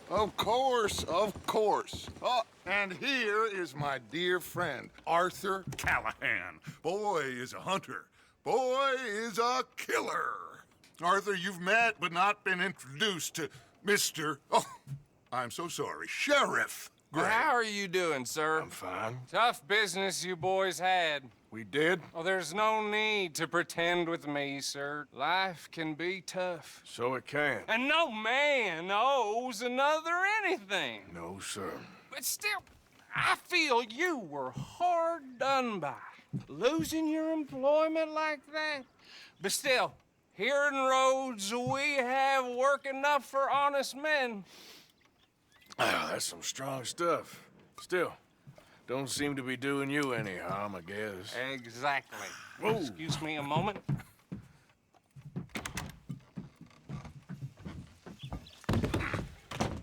Of course, of course. Oh, and here is my dear friend, Arthur Callahan. Boy is a hunter. Boy is a killer. Arthur, you've met but not been introduced to Mr. Oh, I'm so sorry, Sheriff Gray. How are you doing, sir? I'm fine. Tough business you boys had. We did? Oh, there's no need to pretend with me, sir. Life can be tough. So it can. And no man owes another anything. No, sir. But still, I feel you were hard done by. Losing your employment like that. But still, here in Rhodes, we have work enough for honest men. Ah, that's some strong stuff. Still, don't seem to be doing you any harm, I guess. Exactly. Whoa. Excuse me a moment.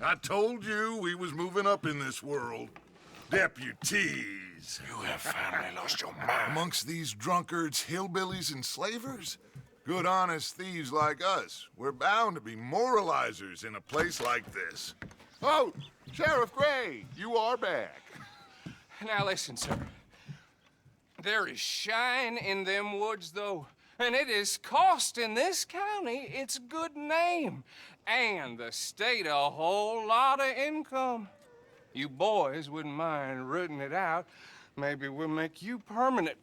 I told you we was moving up in this world. Deputies. You have finally lost your mind. Amongst these drunkards, hillbillies, and slavers? Good, honest thieves like us. We're bound to be moralizers in a place like this. Oh, Sheriff Gray, you are back. Now listen, sir. There is shine in them woods, though, and it is costing this county its good name and the state a whole lot of income. You boys wouldn't mind rooting it out. Maybe we'll make you permanent.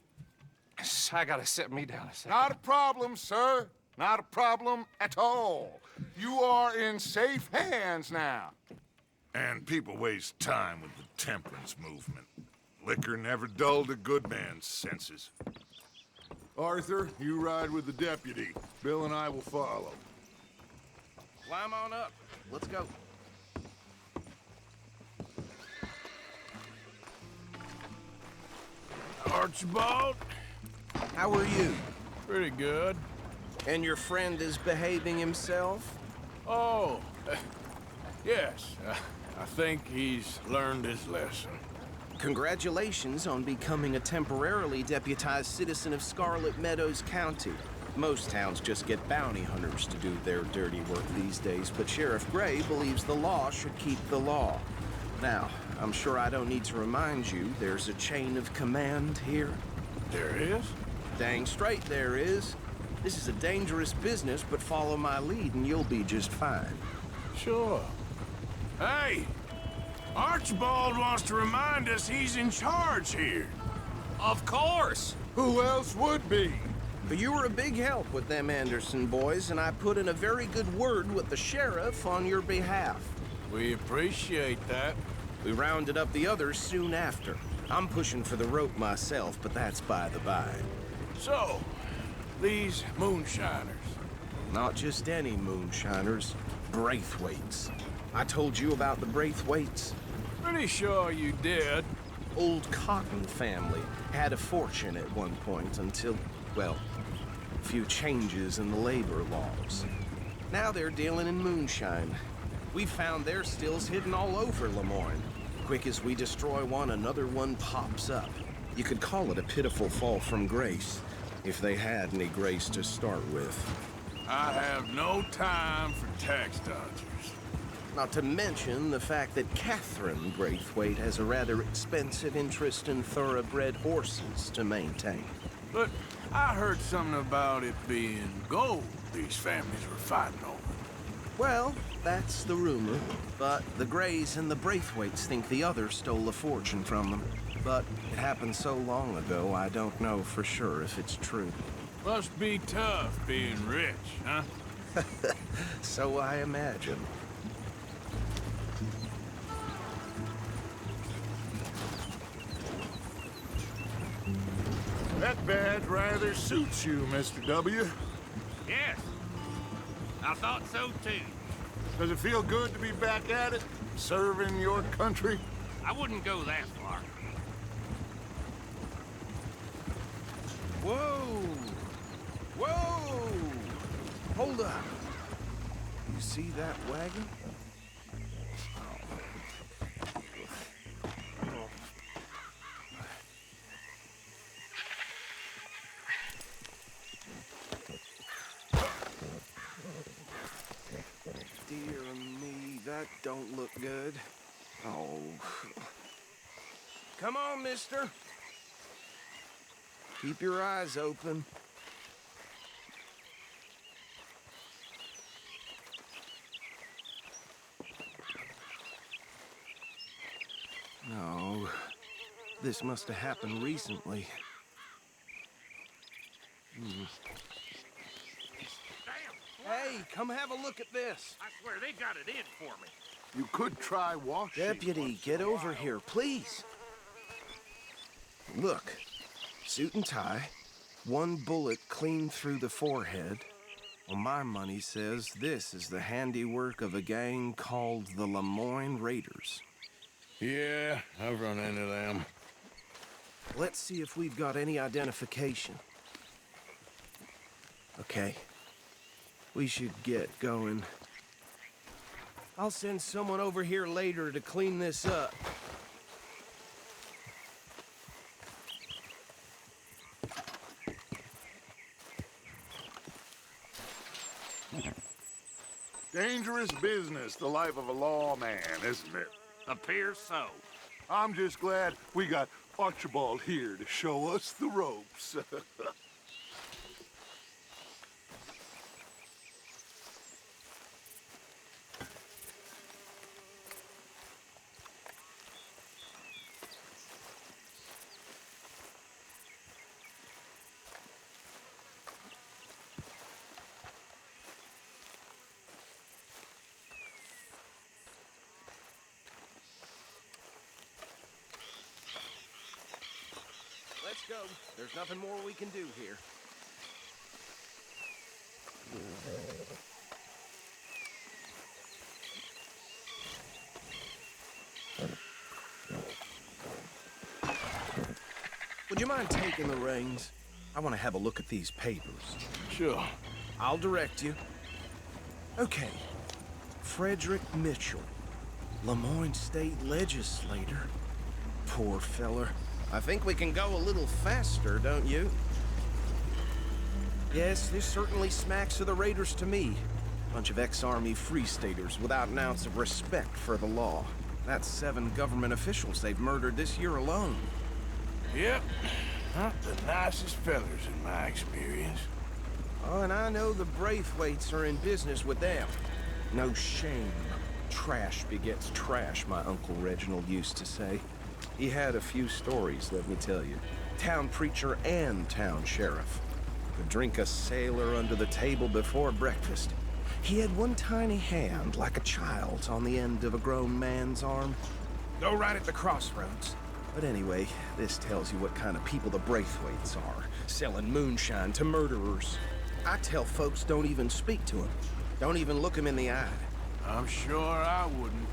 I gotta set me down a second. Not a problem, sir. Not a problem at all. You are in safe hands now. And people waste time with the temperance movement. Liquor never dulled a good man's senses. Arthur, you ride with the deputy. Bill and I will follow. Climb on up. Let's go. Archibald? How are you? Pretty good. And your friend is behaving himself? Oh, yes. I think he's learned his lesson. Congratulations on becoming a temporarily deputized citizen of Scarlet Meadows County. Most towns just get bounty hunters to do their dirty work these days, but Sheriff Gray believes the law should keep the law. Now, I'm sure I don't need to remind you there's a chain of command here. There is? Dang straight there is. This is a dangerous business, but follow my lead and you'll be just fine. Sure. Hey! Archibald wants to remind us he's in charge here. Of course. Who else would be? But you were a big help with them Anderson boys, and I put in a very good word with the sheriff on your behalf. We appreciate that. We rounded up the others soon after. I'm pushing for the rope myself, but that's by the by. So, these moonshiners. Not just any moonshiners, Braithwaites. I told you about the Braithwaites. Pretty sure you did. Old Cotton family had a fortune at one point until, well, a few changes in the labor laws. Now they're dealing in moonshine. We found their stills hidden all over Lemoyne. Quick as we destroy one, another one pops up. You could call it a pitiful fall from grace, if they had any grace to start with. I have no time for tax dodgers. Not to mention the fact that Catherine Braithwaite has a rather expensive interest in thoroughbred horses to maintain. But I heard something about it being gold these families were fighting over. Well, that's the rumor. But the Grays and the Braithwaites think the other stole a fortune from them. But it happened so long ago, I don't know for sure if it's true. Must be tough being rich, huh? So I imagine. That badge rather suits you, Mr. W. Yes, I thought so too. Does it feel good to be back at it, serving your country? I wouldn't go that far. Whoa! Whoa! Hold up. You see that wagon? Dear me, that don't look good. Oh. Come on, mister. Keep your eyes open. No. This must have happened recently. Damn! Hey, come have a look at this. I swear they got it in for me. You could try washing. Deputy, once get in a over while. here, please. Look, suit and tie, one bullet clean through the forehead. Well, my money says this is the handiwork of a gang called the Lemoyne Raiders. Yeah, I've run into them. Let's see if we've got any identification. Okay. We should get going. I'll send someone over here later to clean this up. Dangerous business, the life of a lawman, isn't it? Appears so. I'm just glad we got Archibald here to show us the ropes. Let's go. There's nothing more we can do here. Would you mind taking the reins? I want to have a look at these papers. Sure. I'll direct you. Okay. Frederick Mitchell, Lemoyne State Legislator. Poor feller. I think we can go a little faster, don't you? Yes, this certainly smacks of the Raiders to me. Bunch of ex-Army Free Staters without an ounce of respect for the law. That's 7 government officials they've murdered this year alone. Yep. Not the nicest fellers in my experience. Oh, and I know the Braithwaites are in business with them. No shame. Trash begets trash, my Uncle Reginald used to say. He had a few stories, let me tell you. Town preacher and town sheriff. Could drink a sailor under the table before breakfast. He had one tiny hand, like a child's, on the end of a grown man's arm. Go right at the crossroads. But anyway, this tells you what kind of people the Braithwaites are, selling moonshine to murderers. I tell folks don't even speak to him. Don't even look him in the eye. I'm sure I wouldn't.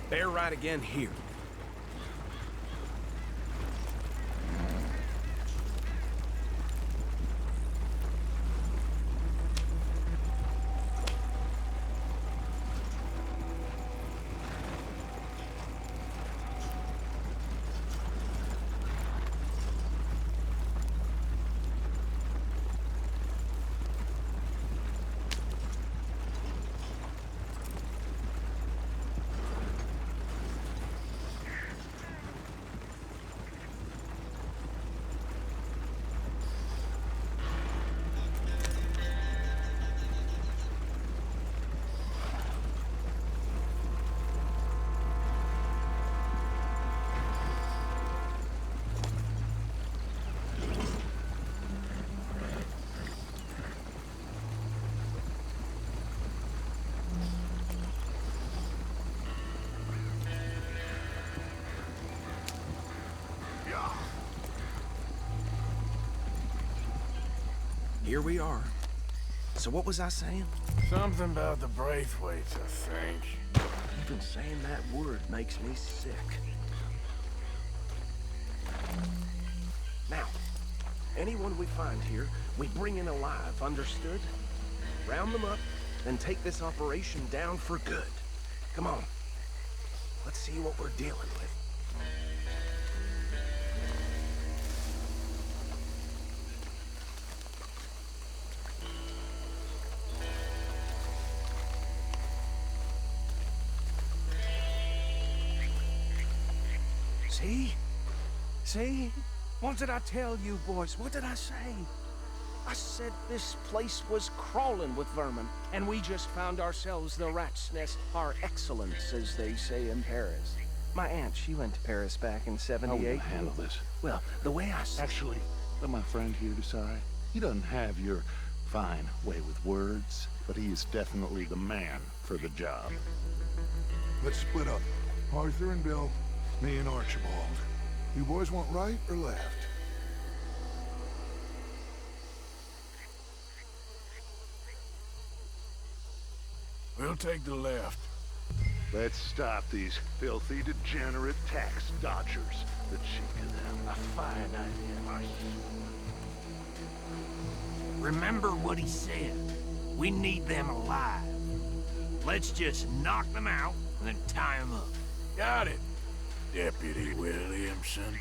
Bear right again here. Here we are. So what was I saying? Something about the Braithwaites, I think. Even saying that word makes me sick. Now, anyone we find here, we bring in alive, understood? Round them up, and take this operation down for good. Come on. Let's see what we're dealing with. See? See? What did I tell you, boys? What did I say? I said this place was crawling with vermin, and we just found ourselves the rat's nest par excellence, as they say in Paris. My aunt, she went to Paris back in '78. How will you handle this? Well, the way I said... Actually, let my friend here decide. He doesn't have your fine way with words, but he is definitely the man for the job. Let's split up. Arthur and Bill, me and Archibald. You boys want right or left? We'll take the left. Let's stop these filthy, degenerate tax dodgers. The cheek of them. A fine idea. Remember what he said. We need them alive. Let's just knock them out and then tie them up. Got it, Deputy Williamson.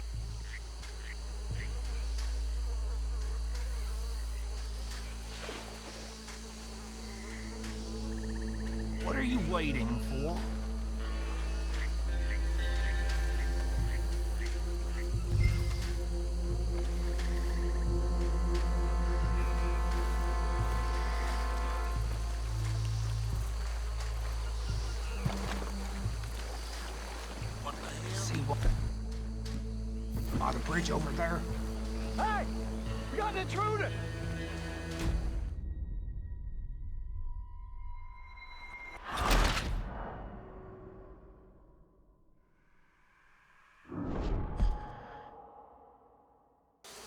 What are you waiting for? See what... On the bridge over there? Hey! We got an intruder!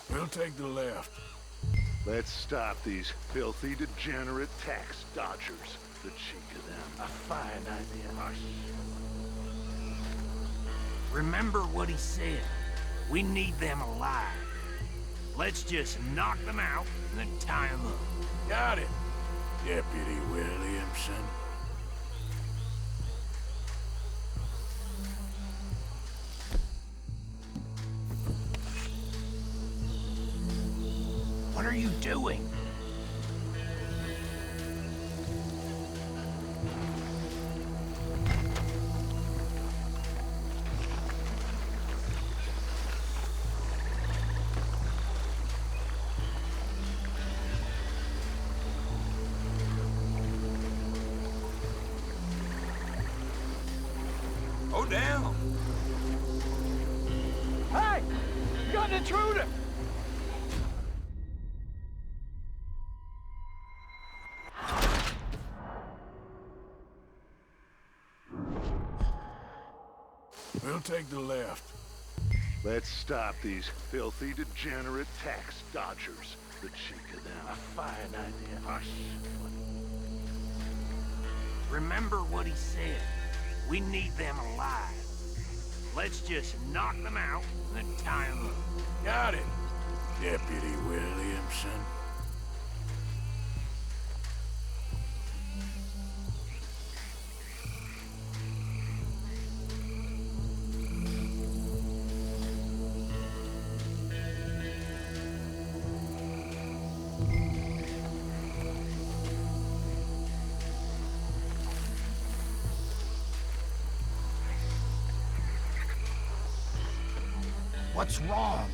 We'll take the left. Let's stop these filthy, degenerate tax dodgers. The cheek of them. A fine idea. Remember what he said. We need them alive. Let's just knock them out and then tie them up. Got it, Deputy Williamson. What are you doing? Go down. Hey! We got an intruder! We'll take the left. Let's stop these filthy, degenerate tax dodgers. The cheek of them. A fine idea. Remember what he said. We need them alive. Let's just knock them out and then tie them up. Got it, Deputy Williamson. What's wrong?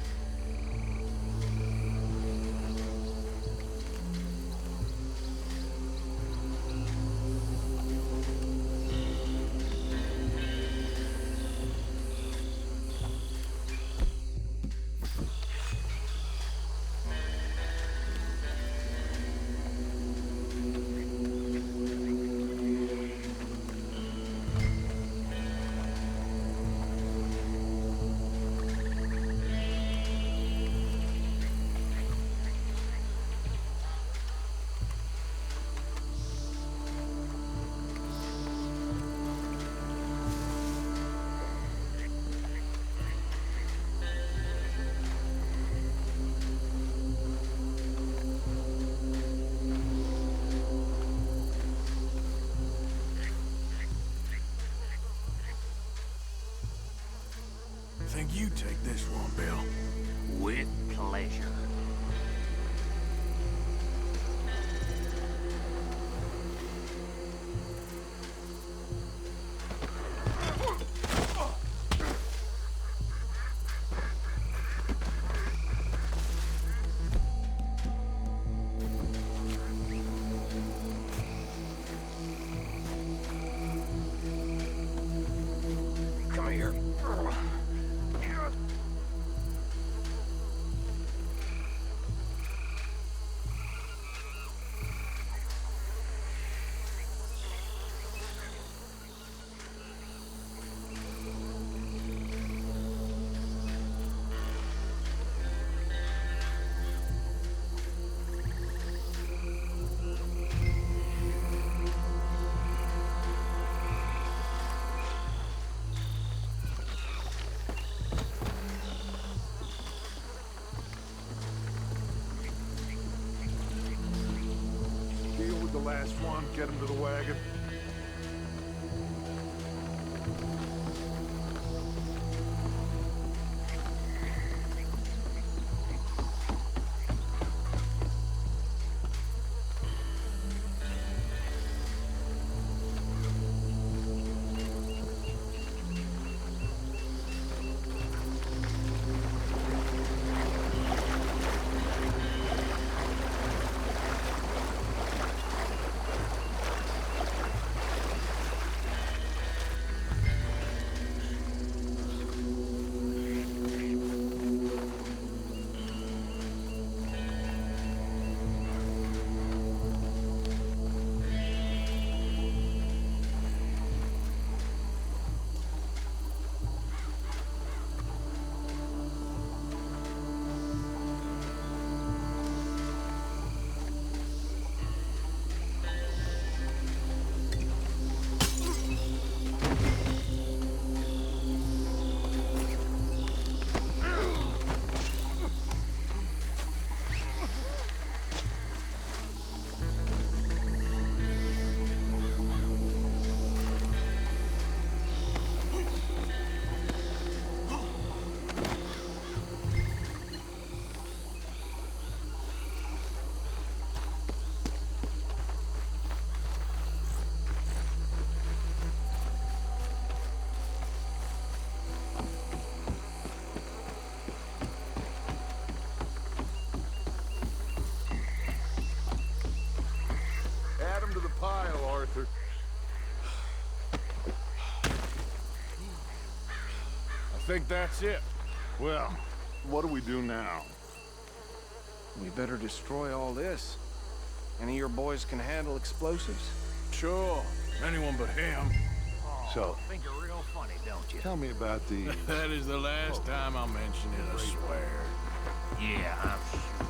think you take this one, Bill? With pleasure. Come here. Deal with the last one, get him to the wagon. Add him to the pile, Arthur. I think that's it. Well, what do we do now? We better destroy all this. Any of your boys can handle explosives? Sure. Anyone but him. So, Think you're real funny, don't you? tell me about the... That is the last time I mention it, I swear. Yeah, I'm sure.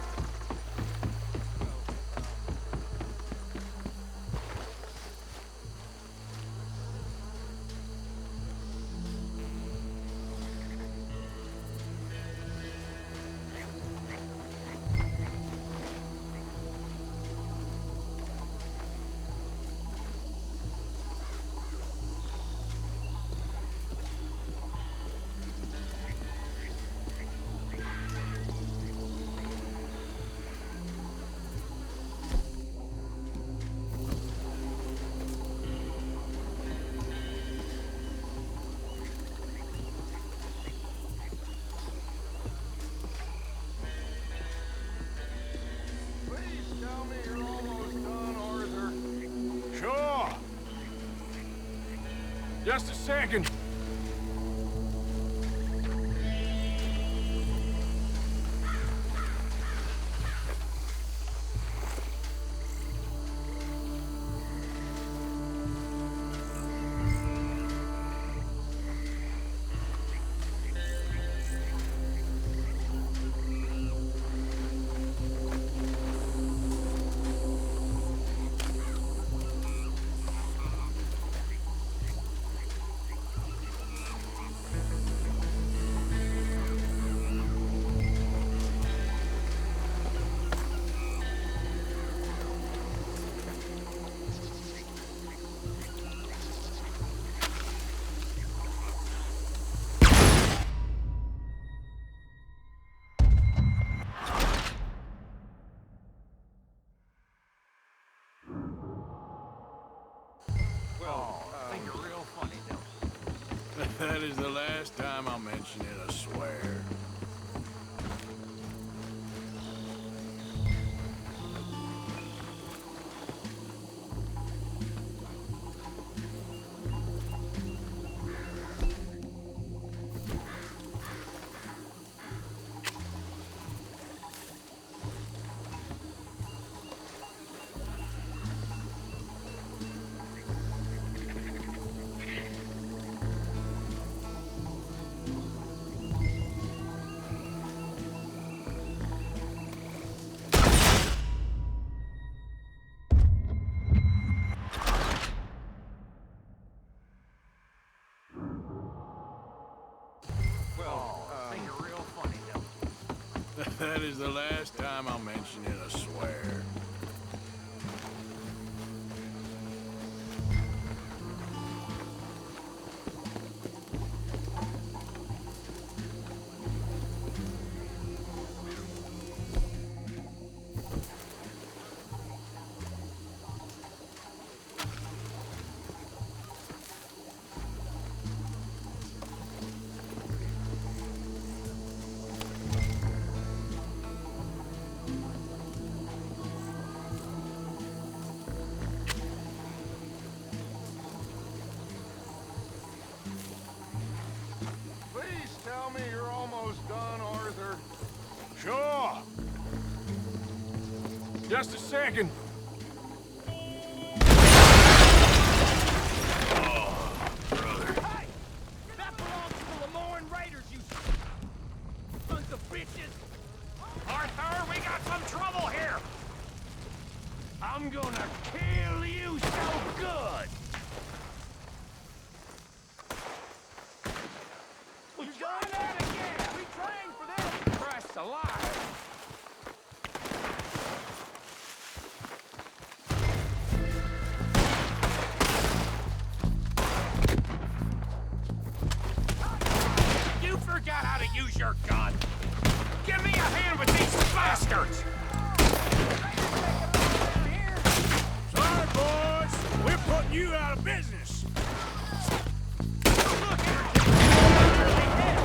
Please tell me you're almost done, Arthur. Sure. Just a second. That is the last time I'll mention it, I swear. You're real funny, though. That is the last time I'll mention it, I swear. Please tell me you're almost done, Arthur. Sure. Just a second. Oh, brother. Hey! That belongs to the Lemoyne Raiders, you sons of bitches! Arthur, we got some trouble here. I'm gonna kill you so good! We done that again! We trained for this! Christ alive! You forgot how to use your gun. Give me a hand with these bastards. Sorry, boys. We're putting you out of business. Look out! Nearly hit!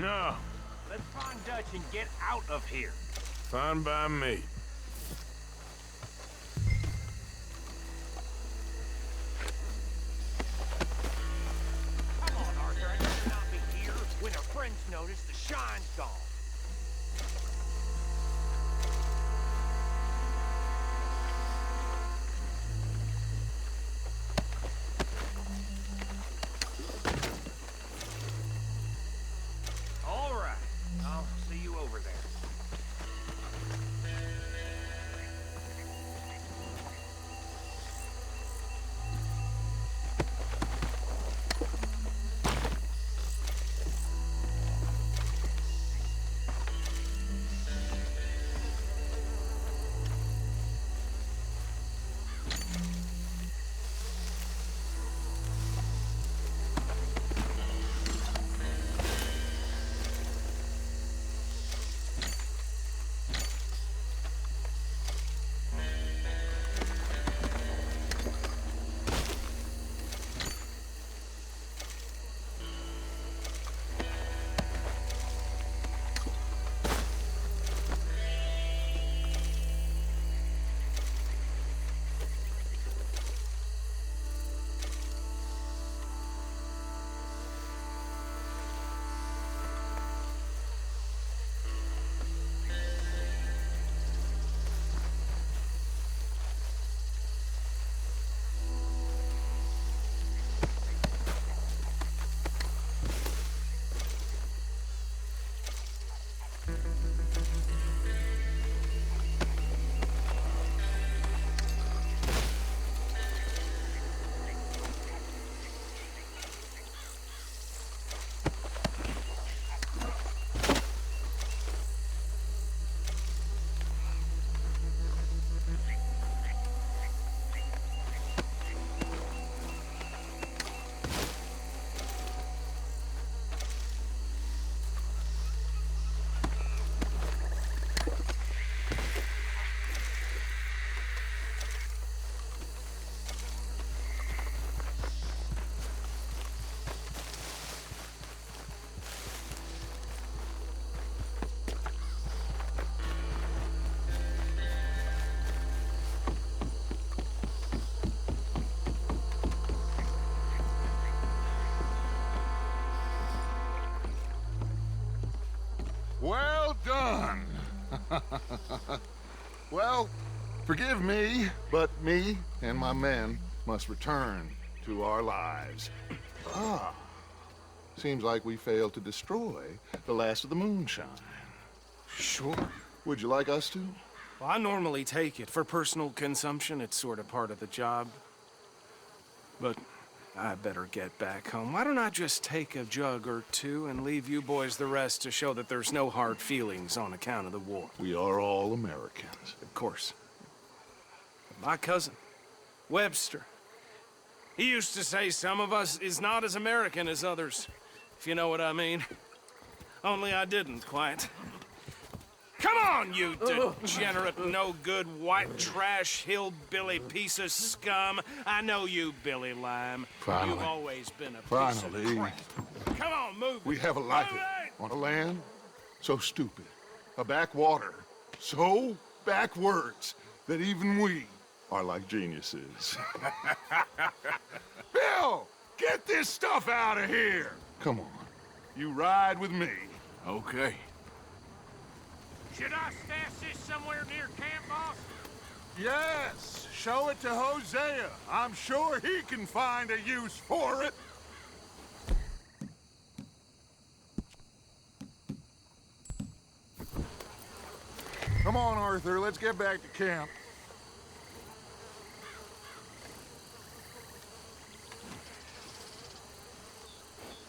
No, Let's find Dutch and get out of here. fine by me. Come on, Arthur. I'd rather not be here when our friends notice the shine's gone. All right. I'll see you over there. Well done. Well, forgive me, but me and my men must return to our lives. Ah, seems like we failed to destroy the last of the moonshine. Sure. Would you like us to? Well, I normally take it. For personal consumption, it's sort of part of the job. But I better get back home. Why don't I just take a jug or two and leave you boys the rest to show that there's no hard feelings on account of the war? We are all Americans. Of course. But my cousin, Webster, he used to say some of us is not as American as others, if you know what I mean. Only I didn't quite. Come on, you degenerate, no-good, white trash, hillbilly piece of scum. I know you, Billy Lime. Finally. You've always been a piece Finally. of crap. Come on, move it. We have a life Move it! on a land so stupid, a backwater so backwards that even we are like geniuses. Bill, get this stuff out of here! Come on, you ride with me. Okay. Should I stash this somewhere near camp, boss? Yes, show it to Hosea. I'm sure he can find a use for it. Come on, Arthur, let's get back to camp.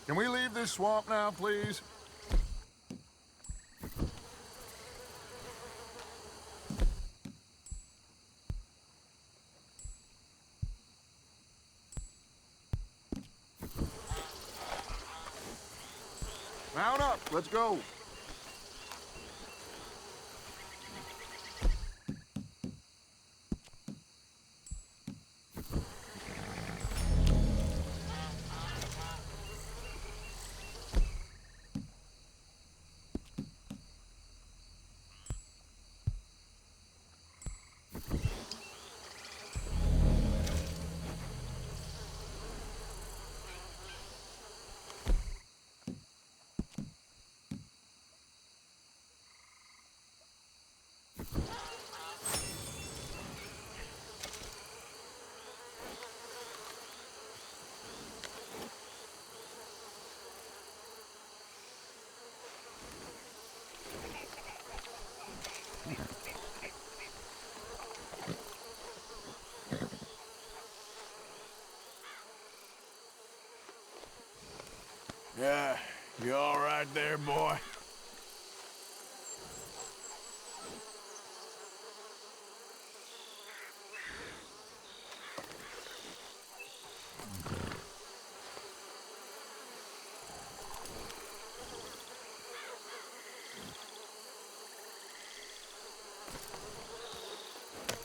Can we leave this swamp now, please? Mount up, let's go. You all right there, boy?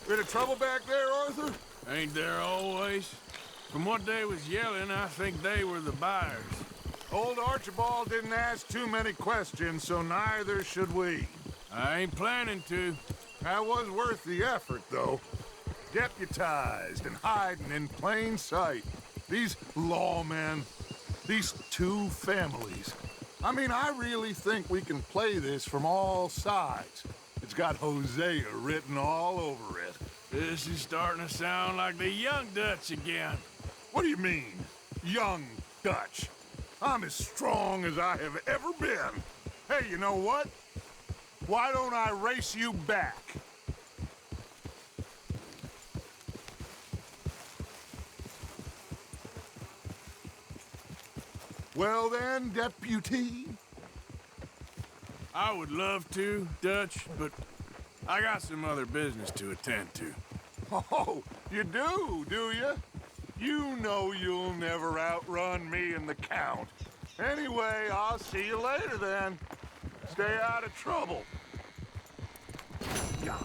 Bit of trouble back there, Arthur? Ain't there always? From what they was yelling, I think they were the buyers. Old Archibald didn't ask too many questions, so neither should we. I ain't planning to. That was worth the effort, though. Deputized and hiding in plain sight. These lawmen, these two families. I mean, I really think we can play this from all sides. It's got Hosea written all over it. This is starting to sound like the Young Dutch again. What do you mean, young Dutch? I'm as strong as I have ever been. Hey, you know what? Why don't I race you back? Well then, deputy. I would love to, Dutch, but I got some other business to attend to. Oh, you do you? You know you'll never outrun me and the Count. Anyway, I'll see you later then. Stay out of trouble. Yeah.